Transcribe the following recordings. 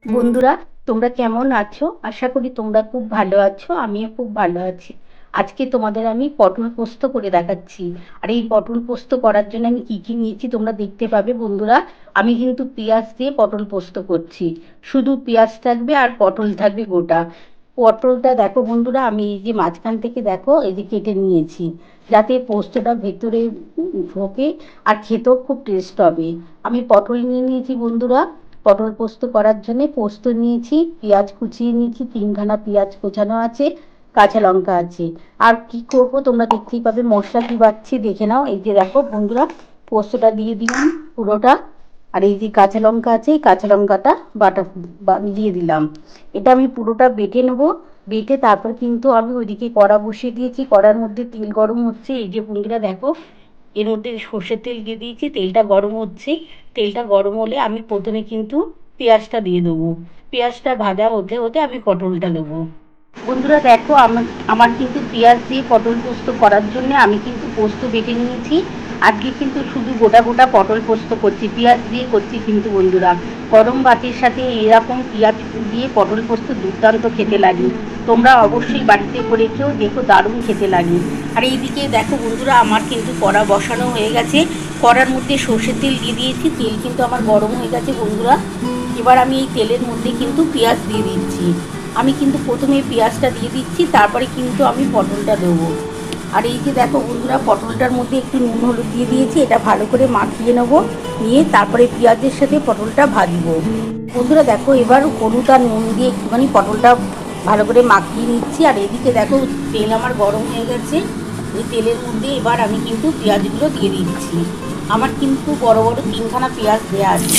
বন্ধুরা, তোমরা কেমন আছো? আশা করি তোমরা খুব ভালো আছো। আমিও খুব ভালো আছি। আজকে তোমাদের আমি পটল পোস্ত করে দেখাচ্ছি। আর এই পটল পোস্ত করার জন্য আমি কি কি নিয়েছি তোমরা দেখতে পাবে বন্ধুরা। আমি কিন্তু পেঁয়াজ দিয়ে পটল পোস্ত করছি। শুধু পেঁয়াজ থাকবে আর পটল থাকবে গোটা। পটলটা দেখো বন্ধুরা, আমি এই যে মাঝখান থেকে দেখো এই যে কেটে নিয়েছি, যাতে পোস্তটা ভেতরে ঢোকে আর খেতেও খুব টেস্ট হবে। আমি পটল নিয়ে নিয়েছি বন্ধুরা। পটল পোস্ত করার জন্য পোস্ত নিয়েছি, পেঁয়াজ কুচিয়ে নিয়েছি, তিনখানা পেঁয়াজ কোচানো আছে, কাঁচা লঙ্কা আছে। আর কি করব তোমরা দেখতেই পাবে, মশলা কি বাড়ছি দেখে নাও। এই যে দেখো বন্ধুরা, পোস্তটা দিয়ে দিলাম পুরোটা। আর এই যে কাঁচা লঙ্কা আছে, এই কাঁচা লঙ্কাটা বাটা দিয়ে দিলাম। এটা আমি পুরোটা বেটে নেবো। বেটে তারপর কিন্তু আমি ওইদিকে কড়া বসিয়ে দিয়েছি। কড়ার মধ্যে তেল গরম হচ্ছে। এই যে বন্ধুরা দেখো, এর মধ্যে সর্ষের তেল দিয়ে দিয়েছি, তেলটা গরম হচ্ছে। তেলটা গরম হলে আমি প্রথমে কিন্তু পেঁয়াজটা দিয়ে দেবো। পেঁয়াজটা ভাজা হতে হতে আমি পটলটা দেবো। বন্ধুরা দেখো, আমার কিন্তু পেঁয়াজ দিয়ে পটল পোস্ত করার জন্য আমি কিন্তু পোস্ত বেটে নিয়েছি। আজকে কিন্তু শুধু গোটা গোটা পটল পোস্ত করছি, পেঁয়াজ দিয়ে করছি কিন্তু বন্ধুরা। গরম ভাতের সাথে এরকম পেঁয়াজ দিয়ে পটল পোস্ত দুর্দান্ত খেতে লাগে। তোমরা অবশ্যই বাড়িতে করে খেও, দেখো দারুণ খেতে লাগে। আর এইদিকে দেখো বন্ধুরা, আমার কিন্তু কড়া বসানো হয়ে গেছে। কড়ার মধ্যে সর্ষের তেল দিয়ে দিয়েছি, তেল কিন্তু আমার গরম হয়ে গেছে বন্ধুরা। এবার আমি এই তেলের মধ্যে কিন্তু পেঁয়াজ দিয়ে দিচ্ছি। আমি কিন্তু প্রথমে পেঁয়াজটা দিয়ে দিচ্ছি, তারপরে কিন্তু আমি পটলটা দেবো। আর এই যে দেখো বন্ধুরা, পটলটার মধ্যে একটু নুন হলুদ দিয়ে দিয়েছি, এটা ভালো করে মাখিয়ে নেবো। নিয়ে তারপরে পেঁয়াজের সাথে পটলটা ভাজবো। বন্ধুরা দেখো, এবার হলুদ আর নুন দিয়ে একটুখানি পটলটা ভালো করে মাখিয়ে নিচ্ছি। আর এদিকে দেখো, তেল আমার গরম হয়ে গেছে। এই তেলের মধ্যে এবার আমি কিন্তু পেঁয়াজগুলো দিয়ে দিচ্ছি। আমার কিন্তু বড় বড় তিনখানা পেঁয়াজ দেওয়া আছে।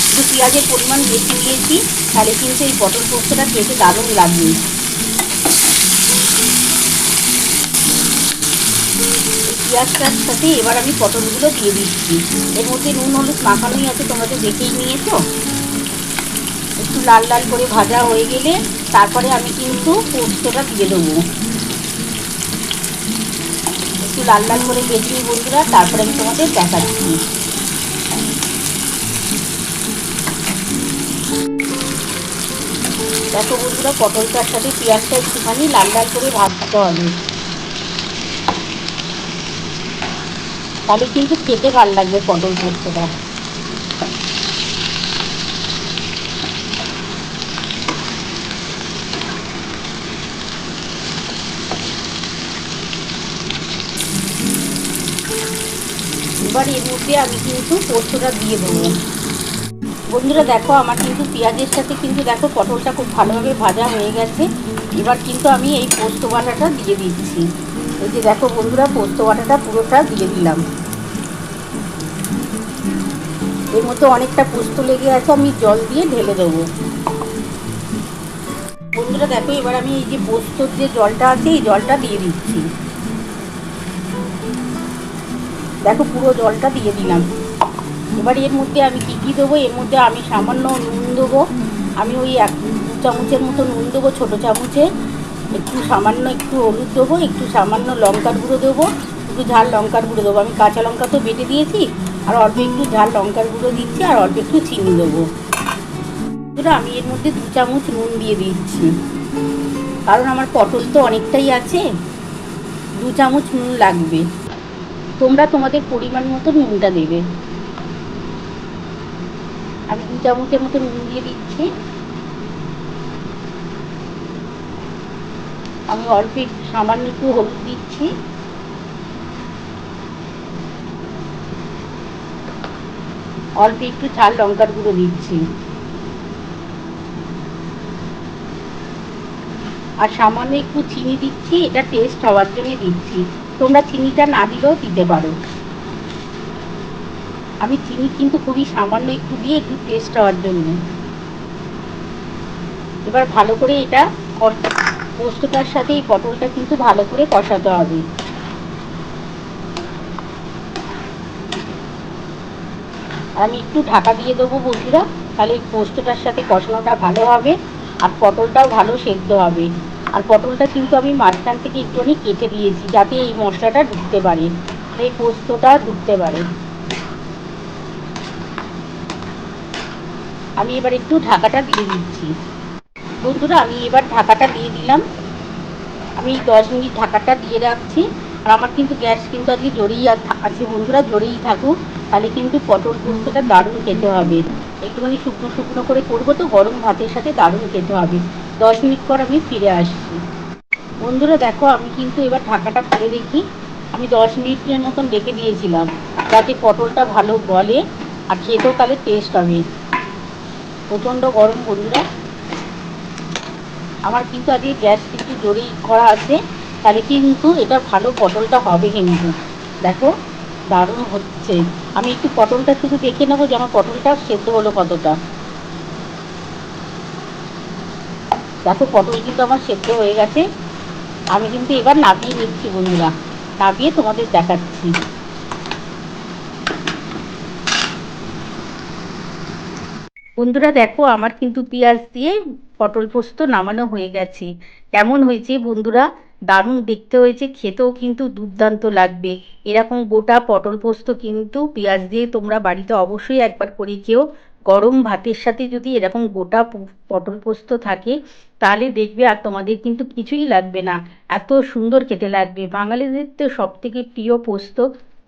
একটু পেঁয়াজের পরিমাণ বেশি দিয়েছি, তাহলে কিন্তু এই পটল পোস্তটা খেতে দারুণ লাগবে। পেঁয়াজটার সাথে এবার আমি পটলগুলো দিয়ে দিচ্ছি। এর মধ্যে নুন হলুদ মাখানোই আছে, তোমরা তো দেখেই নিয়েছো। একটু লাল লাল করে ভাজা হয়ে গেলে তারপরে আমি কিন্তু পোস্তটা দিয়ে দেবো। একটু লাল লাল করে ভেজে নিই বন্ধুরা, তারপরে আমি তোমাদের দেখাচ্ছি। দেখো বন্ধুরা, পটলটার সাথে পেঁয়াজটা একটুখানি লাল লাল করে ভাজতে হবে, তাহলে কিন্তু খেতে ভালো লাগবে পটল পোস্তটা। এবার এর মধ্যে আমি কিন্তু পোস্তটা দিয়ে দেবো। বন্ধুরা দেখো, আমার কিন্তু পেঁয়াজের সাথে কিন্তু দেখো পটলটা খুব ভালোভাবে ভাজা হয়ে গেছে। এবার কিন্তু আমি এই পোস্ত বাটাটা দিয়ে দিচ্ছি। এই যে দেখো বন্ধুরা, পোস্ত বাটাটা পুরোটা দিয়ে দিলাম। এর মধ্যে অনেকটা পোস্ত লেগে আছে, আমি জল দিয়ে ঢেলে দেবো। বন্ধুরা দেখো, এবার আমি এই যে পোস্তর যে জলটা আছে, এই জলটা দিয়ে দিচ্ছি। দেখো পুরো জলটা দিয়ে দিলাম। এবার এর মধ্যে আমি কী কী দেবো, এর মধ্যে আমি সামান্য নুন দেবো। আমি ওই 1-2 চামচের মতো নুন দেবো, ছোটো চামচে। একটু সামান্য একটু হলুদ দেবো, একটু সামান্য লঙ্কার গুঁড়ো দেবো, একটু ঝাল লঙ্কার গুঁড়ো দেবো। আমি কাঁচা লঙ্কা তো বেটে দিয়েছি, আর অল্প একটু ঝাল লঙ্কার গুঁড়ো দিচ্ছি, আর অল্প একটু চিনি দেবো। এবার আমি এর মধ্যে 2 চামচ নুন দিয়ে দিচ্ছি, কারণ আমার পটল তো অনেকটাই আছে, 2 চামচ নুন লাগবে। তোমরা তোমাদের পরিমাণ মতো নুনটা দেবে। আমি 2 চামচের মতো নুন দিয়ে দিচ্ছি। আমি অল্প একটু সামান্য একটু হলুদ দিচ্ছি, অল্প একটু ঝাল লঙ্কার গুঁড়ো দিচ্ছি, আর সামান্য একটু চিনি দিচ্ছি। এটা টেস্ট হওয়ার জন্য দিচ্ছি, তোমরা চিনিটা না দিলেও দিতে পারো। আমি চিনি কিন্তু খুবই সামান্য একটু দিয়ে, একটু টেস্ট হওয়ার জন্য। এবার ভালো করে এটা পোস্তটার সাথে এই পটলটা কিন্তু ভালো করে কষাতে হবে। আমি একটু ঢাকা দিয়ে দেবো বন্ধুরা, তাহলে এই পোস্তটার সাথে কষানোটা ভালো হবে, আর পটলটাও ভালো সেদ্ধ হবে। আর পটলটা কিন্তু আমি মাঝখান থেকে একটুখানি কেটে দিয়েছি, যাতে এই মশলাটা ঢুকতে পারে, এই পোস্তটা ঢুকতে পারে। আমি এবার একটু ঢাকাটা দিয়ে দিচ্ছি। বন্ধুরা আমি এবার ঢাকাটা দিয়ে দিলাম। আমি 10 মিনিট ঢাকাটা দিয়ে রাখছি। আর আমার কিন্তু গ্যাস কিন্তু আজকে জোরেই আছে বন্ধুরা, জোরেই থাকুক, তাহলে কিন্তু পটল পোস্তটা দারুণ খেতে হবে। একটুখানি শুকনো শুকনো করে করবো তো, গরম ভাতের সাথে দারুণ খেতে হবে। 10 মিনিট পর আমি ফিরে আসছি। বন্ধুরা দেখো আমি কিন্তু এবার ঢাকাটা খুলে দেখি। আমি 10 মিনিটের মতন রেখে দিয়েছিলাম যাতে পটলটা ভালো গলে আর খেতেও তাহলে টেস্ট হবে। প্রচণ্ড গরম বন্ধুরা, আমার কিন্তু আজকে গ্যাস একটু জোরেই করা আছে, তাহলে কিন্তু এটা ভালো পটলটা হবে কিন্তু। দেখো দারুণ হচ্ছে। আমি একটু পটলটা শুধু দেখে নেবো যে আমার পটলটা সেদ্ধ হলো কতটা। দেখো পটল কিন্তু আমার সেদ্ধ হয়ে গেছে। আমি কিন্তু এবার নামিয়ে নিচ্ছি বন্ধুরা, নামিয়ে তোমাদের দেখাচ্ছি। বন্ধুরা দেখো আমার কিন্তু পেঁয়াজ দিয়ে পটল পোস্ত নামানো হয়ে গেছে। কেমন হয়েছে বন্ধুরা? দারুণ দেখতে হয়েছে, খেতেও কিন্তু দুর্দান্ত লাগবে। এরকম গোটা পটল পোস্ত কিন্তু পেঁয়াজ দিয়ে তোমরা বাড়িতে অবশ্যই একবার করে খেও। গরম ভাতের সাথে যদি এরকম গোটা পটল পোস্ত থাকে তাহলে দেখবে আর তোমাদের কিন্তু কিছুই লাগবে না, এত সুন্দর খেতে লাগবে। বাঙালিদের তো সব থেকে প্রিয় পোস্ত।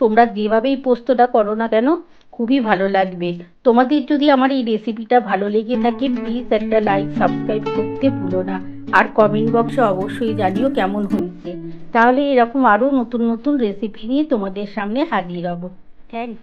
তোমরা যেভাবেই পোস্তটা করো না কেন খুবই ভালো লাগবে। তোমাদের যদি আমার এই রেসিপিটা ভালো লেগে থাকে প্লিজ একটা লাইক সাবস্ক্রাইব করতে ভুলো না। আর কমেন্ট বক্সে অবশ্যই জানিও কেমন হয়েছে। তাহলে এরকম আরও নতুন নতুন রেসিপি নিয়ে তোমাদের সামনে হাজির হব। থ্যাংক